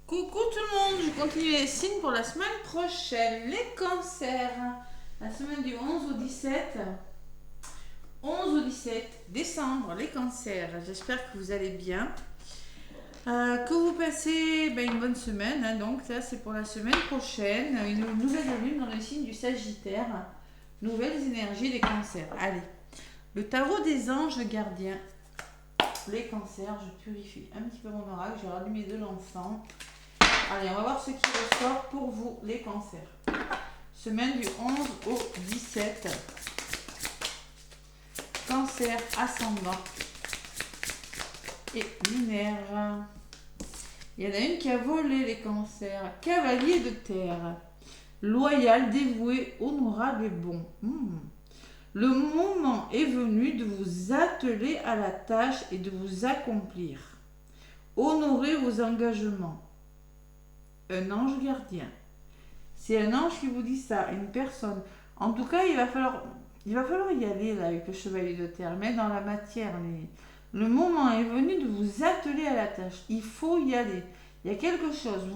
Coucou tout le monde, je continue les signes pour la semaine prochaine. Les cancers, la semaine du 11 au 17. 11 au 17 décembre, les cancers. J'espère que vous allez bien. Que vous passez une bonne semaine. Donc ça c'est pour la semaine prochaine. Une nouvelle lune dans le signe du Sagittaire. Nouvelles énergies des cancers. Allez, le tarot des anges gardiens. Les cancers, je purifie un petit peu mon oracle. J'ai rallumé de l'encens. Allez, on va voir ce qui ressort pour vous, les cancers. Semaine du 11 au 17. Cancer ascendant et lunaire. Il y en a une qui a volé les cancers. Cavalier de terre. Loyal, dévoué, honorable et bon. Le moment est venu de vous atteler à la tâche et de vous accomplir. Honorez vos engagements. Un ange gardien. C'est un ange qui vous dit ça, une personne. En tout cas, il va falloir y aller là avec le chevalier de terre, mais dans la matière. Le moment est venu de vous atteler à la tâche. Il faut y aller. Il y a quelque chose.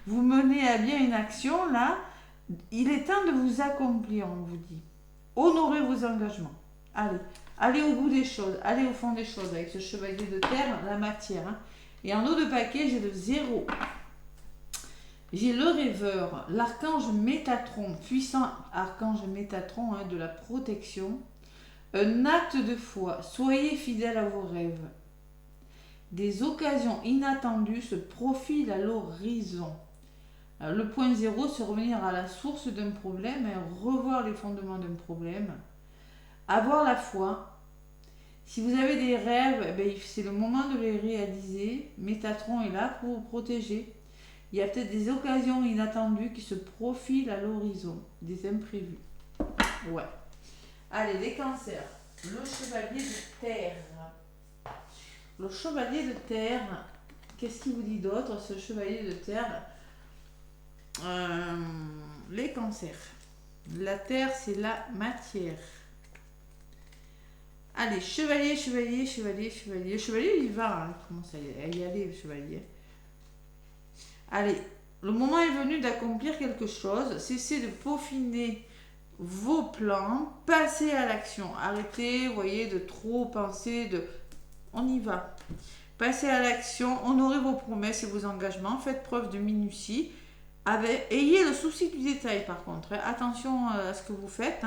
Vous menez à bien une action là. Il est temps de vous accomplir, on vous dit. Honorez vos engagements. Allez au bout des choses. Allez au fond des choses avec ce chevalier de terre, la matière. Et en haut de paquet, j'ai le 0. J'ai le rêveur, l'archange Métatron, puissant archange Métatron de la protection. Un acte de foi, soyez fidèles à vos rêves. Des occasions inattendues se profilent à l'horizon. Le point 0, c'est revenir à la source d'un problème, revoir les fondements d'un problème. Avoir la foi. Si vous avez des rêves, c'est le moment de les réaliser. Métatron est là pour vous protéger. Il y a peut-être des occasions inattendues qui se profilent à l'horizon, des imprévus. Ouais. Allez, les cancers. Le chevalier de terre. Le chevalier de terre, qu'est-ce qu'il vous dit d'autre, ce chevalier de terre? Les cancers. La terre, c'est la matière. Allez, chevalier. Le chevalier, il va. Il commence à y aller, le chevalier. Allez, le moment est venu d'accomplir quelque chose. Cessez de peaufiner vos plans. Passez à l'action. Arrêtez, voyez, de trop penser. On y va. Passez à l'action. Honorez vos promesses et vos engagements. Faites preuve de minutie. Ayez le souci du détail, par contre. Attention à ce que vous faites.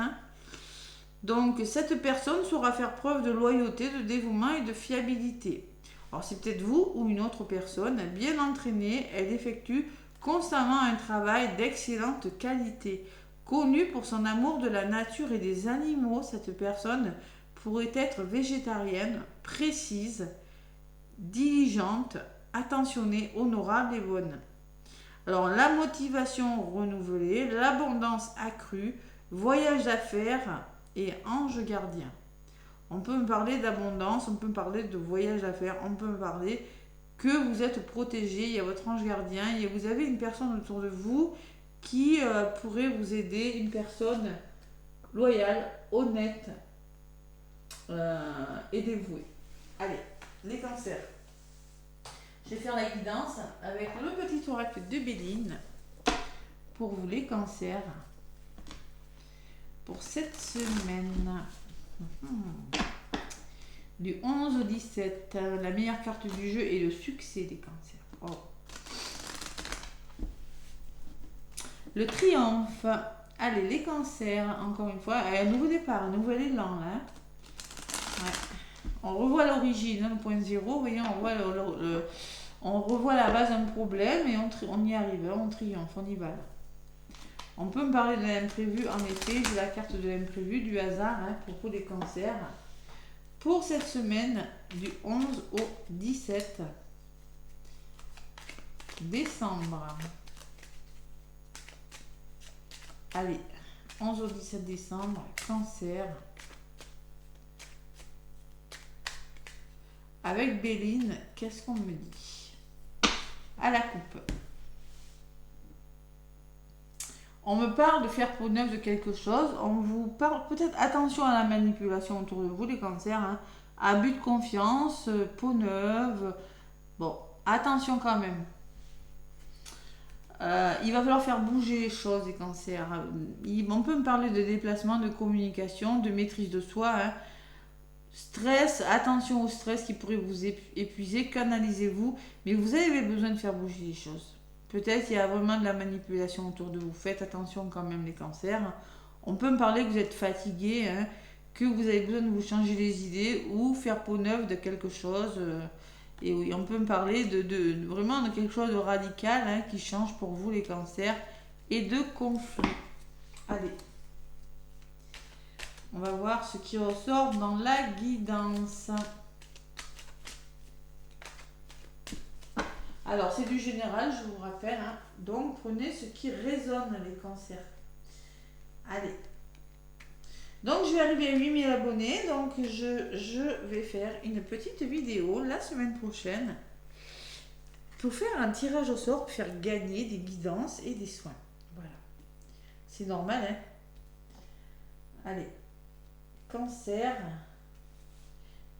Donc, cette personne saura faire preuve de loyauté, de dévouement et de fiabilité. Alors, c'est peut-être vous ou une autre personne bien entraînée. Elle effectue constamment un travail d'excellente qualité. Connue pour son amour de la nature et des animaux, cette personne pourrait être végétarienne, précise, diligente, attentionnée, honorable et bonne. Alors, la motivation renouvelée, l'abondance accrue, voyage d'affaires et ange gardien. On peut me parler d'abondance, on peut me parler de voyage d'affaires, on peut me parler que vous êtes protégé, il y a votre ange gardien, et vous avez une personne autour de vous qui pourrait vous aider, une personne loyale, honnête et dévouée. Allez, les cancers. Je vais faire la guidance avec le petit oracle de Béline pour vous les cancers pour cette semaine. Du 11 au 17, la meilleure carte du jeu est le succès des cancers. Oh. Le triomphe. Allez, les cancers, encore une fois, un nouveau départ, un nouvel élan là. Ouais. On revoit l'origine, le point 0, vous voyez, on revoit la base d'un problème et on y arrive, on triomphe, on y va. On peut me parler de l'imprévu, en effet, j'ai la carte de l'imprévu, du hasard, pour tous les cancers. Pour cette semaine, du 11 au 17 décembre. Allez, 11 au 17 décembre, cancer. Avec Béline, qu'est-ce qu'on me dit? À la coupe. On me parle de faire peau neuve de quelque chose. On vous parle peut-être attention à la manipulation autour de vous, les cancers. Abus de confiance, peau neuve. Bon, attention quand même. Il va falloir faire bouger les choses, les cancers. On peut me parler de déplacement, de communication, de maîtrise de soi. Hein. Stress, attention au stress qui pourrait vous épuiser, canalisez-vous. Mais vous avez besoin de faire bouger les choses. Peut-être qu'il y a vraiment de la manipulation autour de vous. Faites attention quand même les cancers. On peut me parler que vous êtes fatigué, hein, que vous avez besoin de vous changer les idées ou faire peau neuve de quelque chose. Et oui, on peut me parler de vraiment de quelque chose de radical hein, qui change pour vous les cancers et de conflit. Allez, on va voir ce qui ressort dans la guidance. Alors, c'est du général, je vous rappelle. Hein. Donc, prenez ce qui résonne les cancers. Allez. Donc, je vais arriver à 8000 abonnés. Donc, je vais faire une petite vidéo la semaine prochaine pour faire un tirage au sort, pour faire gagner des guidances et des soins. Voilà. C'est normal, hein? Allez. Cancer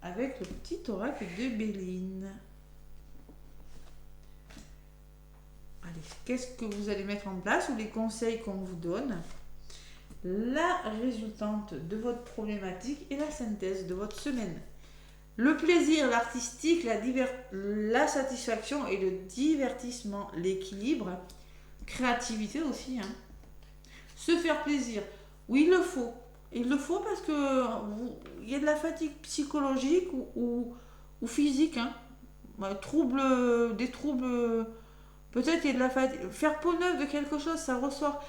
avec le petit oracle de Béline. Allez, qu'est-ce que vous allez mettre en place ou les conseils qu'on vous donne? La résultante de votre problématique et la synthèse de votre semaine. Le plaisir, l'artistique, la satisfaction et le divertissement, l'équilibre, créativité aussi. Hein. Se faire plaisir, oui, il le faut. Il le faut parce que il y a de la fatigue psychologique ou physique. Hein. Des troubles. Peut-être il y a de la fatigue. Faire peau neuve de quelque chose, ça ressort.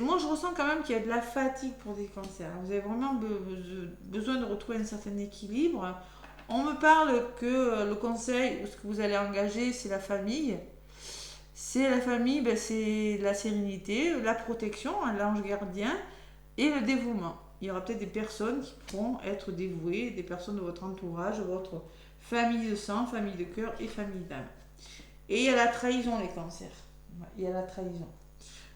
Moi, je ressens quand même qu'il y a de la fatigue pour des cancers. Vous avez vraiment besoin de retrouver un certain équilibre. On me parle que le conseil, ou ce que vous allez engager, c'est la famille. C'est la famille, ben, c'est la sérénité, la protection, l'ange gardien et le dévouement. Il y aura peut-être des personnes qui pourront être dévouées, des personnes de votre entourage, votre famille de sang, famille de cœur et famille d'âme. Et il y a la trahison, les cancers. Il y a la trahison.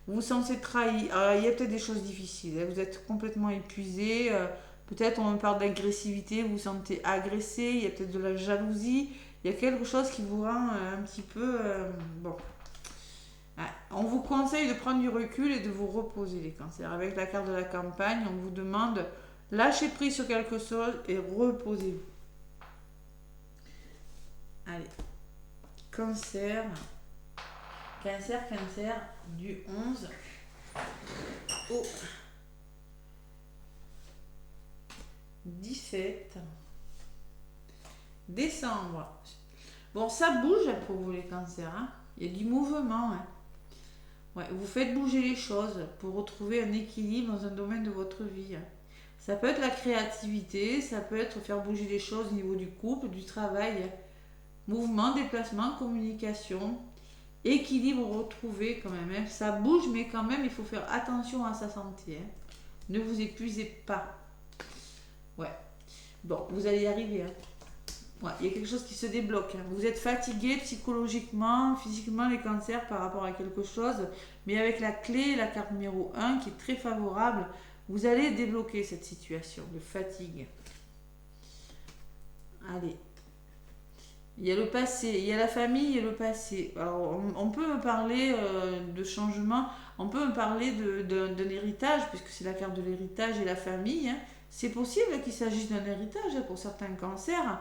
Vous vous sentez trahi. Alors, il y a peut-être des choses difficiles. Vous êtes complètement épuisé. Peut-être on parle d'agressivité. Vous vous sentez agressé. Il y a peut-être de la jalousie. Il y a quelque chose qui vous rend un petit peu... bon. On vous conseille de prendre du recul et de vous reposer, les cancers. Avec la carte de la campagne, on vous demande lâchez prise sur quelque chose et reposez-vous. Allez. Cancer, du 11 au 17 décembre. Bon, ça bouge pour vous les cancers. Hein. Il y a du mouvement. Hein. Ouais, vous faites bouger les choses pour retrouver un équilibre dans un domaine de votre vie. Hein. Ça peut être la créativité, ça peut être faire bouger les choses au niveau du couple, du travail. Hein. Mouvement, déplacement, communication, équilibre retrouvé quand même. Hein. Ça bouge, mais quand même, il faut faire attention à sa santé. Hein. Ne vous épuisez pas. Ouais. Bon, vous allez y arriver. Hein. Ouais, il y a quelque chose qui se débloque. Hein. Vous êtes fatigué psychologiquement, physiquement, les cancers par rapport à quelque chose. Mais avec la clé, la carte numéro 1, qui est très favorable, vous allez débloquer cette situation de fatigue. Allez. Il y a le passé, il y a la famille et le passé. Alors, on peut me parler de changement, on peut me parler d'un héritage, puisque c'est la carte de l'héritage et la famille. Hein. C'est possible qu'il s'agisse d'un héritage pour certains cancers,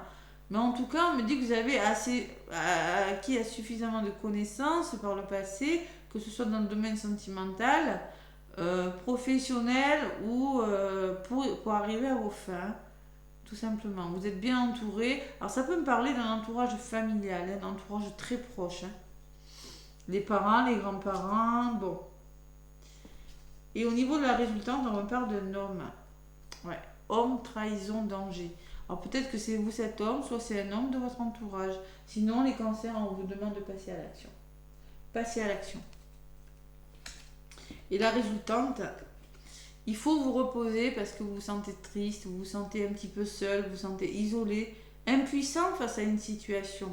mais en tout cas, on me dit que vous avez acquis suffisamment de connaissances par le passé, que ce soit dans le domaine sentimental, professionnel ou pour arriver à vos fins. Tout simplement, vous êtes bien entouré. Alors ça peut me parler d'un entourage familial, un entourage très proche. Hein. Les parents, les grands-parents, bon. Et au niveau de la résultante, on me parle d'un homme. Ouais, homme, trahison, danger. Alors peut-être que c'est vous cet homme, soit c'est un homme de votre entourage. Sinon, les cancers, on vous demande de passer à l'action. Passez à l'action. Et la résultante... Il faut vous reposer parce que vous vous sentez triste, vous vous sentez un petit peu seul, vous vous sentez isolé, impuissant face à une situation.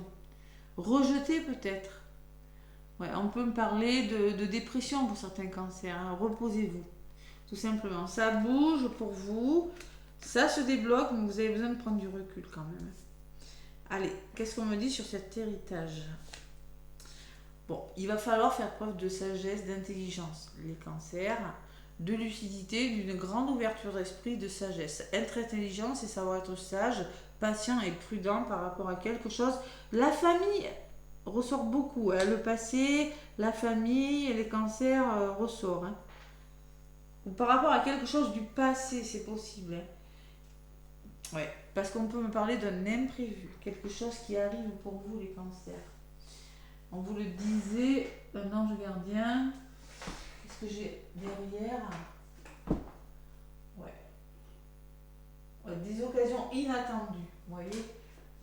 Rejeté peut-être. Ouais, on peut me parler de dépression pour certains cancers. Hein. Reposez-vous, tout simplement. Ça bouge pour vous, ça se débloque, mais vous avez besoin de prendre du recul quand même. Allez, qu'est-ce qu'on me dit sur cet héritage? Bon, il va falloir faire preuve de sagesse, d'intelligence, les cancers, de lucidité, d'une grande ouverture d'esprit, de sagesse. Être intelligent, c'est savoir être sage, patient et prudent par rapport à quelque chose. La famille ressort beaucoup, hein. Le passé, la famille et les cancers ressortent, hein. Ou par rapport à quelque chose du passé, c'est possible, hein. Ouais, parce qu'on peut me parler d'un imprévu, quelque chose qui arrive pour vous, les cancers. On vous le disait, un ange gardien. Qu'est-ce que j'ai derrière? Ouais. Ouais, des occasions inattendues, vous voyez.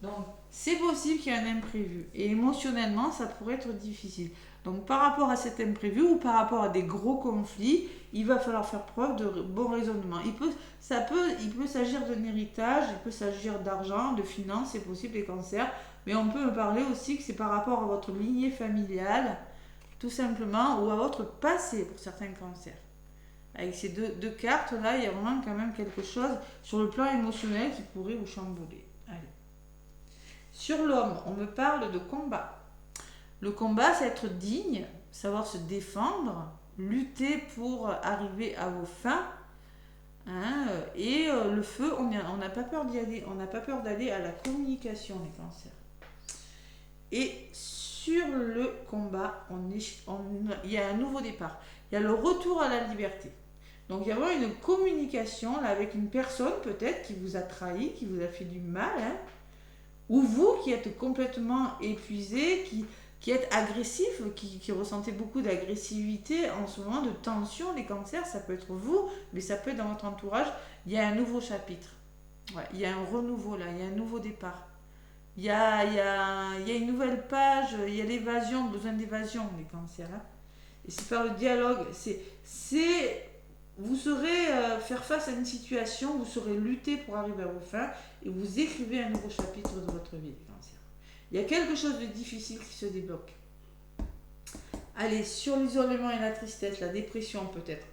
Donc, c'est possible qu'il y ait un imprévu. Et émotionnellement, ça pourrait être difficile. Donc, par rapport à cet imprévu ou par rapport à des gros conflits, il va falloir faire preuve de bon raisonnement. Il peut s'agir d'un héritage, il peut s'agir d'argent, de finances, c'est possible, les cancers. Mais on peut me parler aussi que c'est par rapport à votre lignée familiale, tout simplement, ou à votre passé pour certains cancers. Avec ces deux cartes-là, il y a vraiment quand même quelque chose sur le plan émotionnel qui pourrait vous chambouler. Allez. Sur l'homme, on me parle de combat. Le combat, c'est être digne, savoir se défendre, lutter pour arriver à vos fins. Hein, et le feu, on n'a pas peur d'y aller. On n'a pas peur d'aller à la communication, les cancers. Et sur le combat, il y a un nouveau départ. Il y a le retour à la liberté. Donc il y a vraiment une communication là, avec une personne peut-être qui vous a trahi, qui vous a fait du mal, hein, ou vous qui êtes complètement épuisé, qui êtes agressif, qui ressentez beaucoup d'agressivité en ce moment, de tension, les cancers, ça peut être vous, mais ça peut être dans votre entourage. Il y a un nouveau chapitre. Ouais, il y a un renouveau là, il y a un nouveau départ. Il y a une nouvelle page, il y a l'évasion, besoin d'évasion, les cancers. Hein. Et c'est par le dialogue, vous saurez faire face à une situation, vous saurez lutter pour arriver à vos fins et vous écrivez un nouveau chapitre de votre vie, les cancers. Il y a quelque chose de difficile qui se débloque. Allez, sur l'isolement et la tristesse, la dépression peut-être.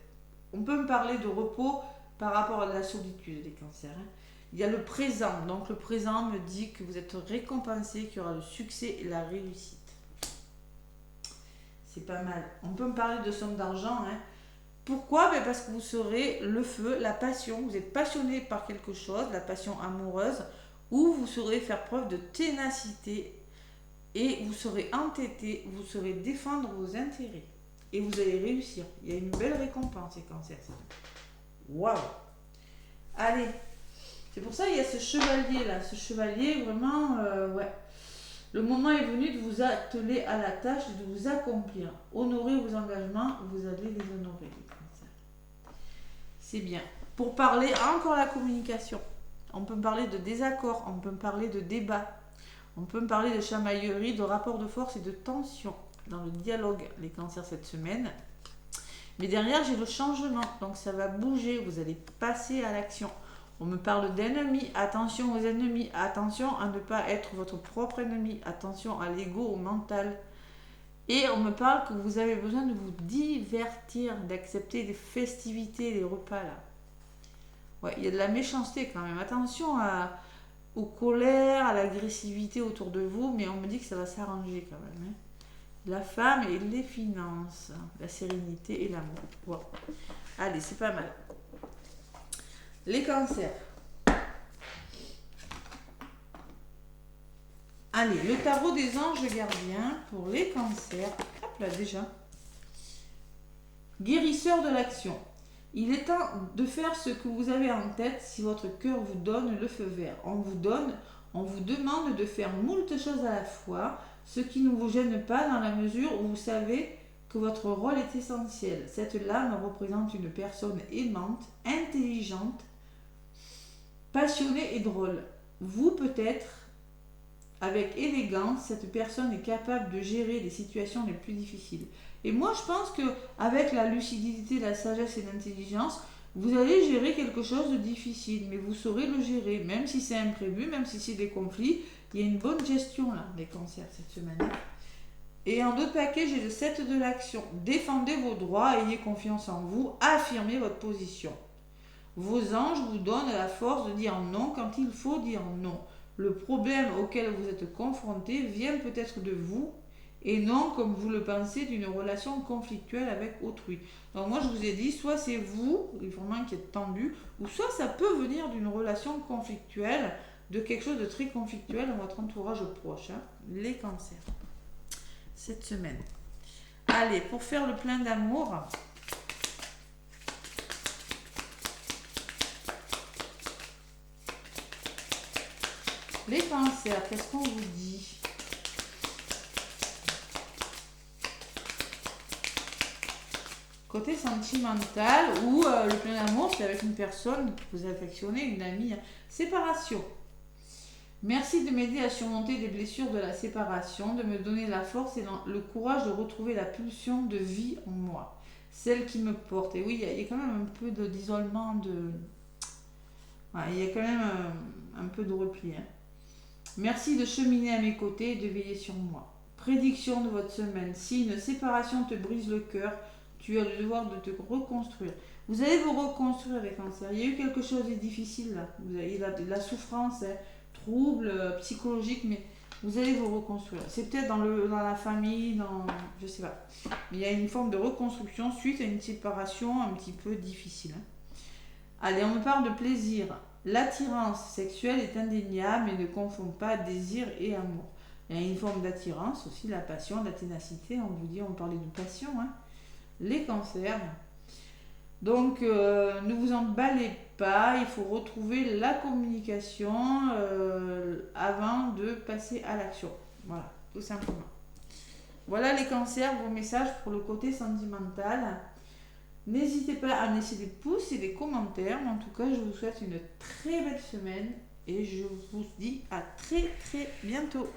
On peut me parler de repos par rapport à la solitude, les cancers. Hein. Il y a le présent. Donc le présent me dit que vous êtes récompensé, qu'il y aura le succès et la réussite. C'est pas mal. On peut me parler de somme d'argent. Hein. Pourquoi? Parce que vous serez le feu, la passion. Vous êtes passionné par quelque chose, la passion amoureuse, ou vous saurez faire preuve de ténacité et vous serez entêté, vous saurez défendre vos intérêts. Et vous allez réussir. Il y a une belle récompense, ces cancers. Waouh! Allez! C'est pour ça qu'il y a ce chevalier là. Ce chevalier, vraiment, ouais. Le moment est venu de vous atteler à la tâche et de vous accomplir. Honorez vos engagements, vous allez les honorer. C'est bien. Pour parler, encore la communication. On peut me parler de désaccord, on peut me parler de débat, on peut me parler de chamaillerie, de rapport de force et de tension dans le dialogue, les cancers cette semaine. Mais derrière, j'ai le changement, donc ça va bouger, vous allez passer à l'action. On me parle d'ennemis, attention aux ennemis, attention à ne pas être votre propre ennemi, attention à l'ego, au mental. Et on me parle que vous avez besoin de vous divertir, d'accepter les festivités, les repas là. Ouais, il y a de la méchanceté quand même, attention aux colères, à l'agressivité autour de vous, mais on me dit que ça va s'arranger quand même. Hein. La femme et les finances, la sérénité et l'amour. Wow. Allez, c'est pas mal. Les cancers. Allez, le tarot des anges gardiens pour les cancers. Hop là, déjà. Guérisseur de l'action. Il est temps de faire ce que vous avez en tête si votre cœur vous donne le feu vert. On vous demande de faire moult choses à la fois, ce qui ne vous gêne pas dans la mesure où vous savez que votre rôle est essentiel. Cette lame représente une personne aimante, intelligente, passionnée et drôle. Vous peut-être, avec élégance, cette personne est capable de gérer les situations les plus difficiles. Et moi, je pense qu'avec la lucidité, la sagesse et l'intelligence, vous allez gérer quelque chose de difficile, mais vous saurez le gérer, même si c'est imprévu, même si c'est des conflits. Il y a une bonne gestion là, des cancers cette semaine. Et en d'autres paquets, j'ai le 7 de l'action. Défendez vos droits, ayez confiance en vous, affirmez votre position. Vos anges vous donnent la force de dire non quand il faut dire non. Le problème auquel vous êtes confronté vient peut-être de vous et non, comme vous le pensez, d'une relation conflictuelle avec autrui. Donc moi je vous ai dit, soit c'est vous, vraiment qui êtes tendu, ou soit ça peut venir d'une relation conflictuelle, de quelque chose de très conflictuel dans votre entourage proche, hein, les cancers, cette semaine. Allez, pour faire le plein d'amour, les cancers, qu'est-ce qu'on vous dit? Côté sentimental ou le plein d'amour, c'est avec une personne que vous affectionnez, une amie. Hein. Séparation. Merci de m'aider à surmonter des blessures de la séparation, de me donner la force et le courage de retrouver la pulsion de vie en moi, celle qui me porte. Et oui, il y a quand même un peu d'isolement, ouais, il y a quand même un peu de repli. Hein. Merci de cheminer à mes côtés et de veiller sur moi. Prédiction de votre semaine. Si une séparation te brise le cœur, tu as le devoir de te reconstruire. Vous allez vous reconstruire avec cancer. Il y a eu quelque chose de difficile là. Vous avez de la souffrance, hein, troubles psychologiques, mais vous allez vous reconstruire. C'est peut-être dans la famille, je sais pas. Mais il y a une forme de reconstruction suite à une séparation un petit peu difficile. Hein. Allez, on me parle de plaisir. L'attirance sexuelle est indéniable, mais ne confond pas désir et amour. Il y a une forme d'attirance aussi, la passion, la ténacité. On parlait de passion. Hein. Les cancers. Donc, ne vous emballez pas, il faut retrouver la communication avant de passer à l'action. Voilà, tout simplement. Voilà les cancers, vos messages pour le côté sentimental. N'hésitez pas à me laisser des pouces et des commentaires. Mais en tout cas, je vous souhaite une très belle semaine et je vous dis à très très bientôt.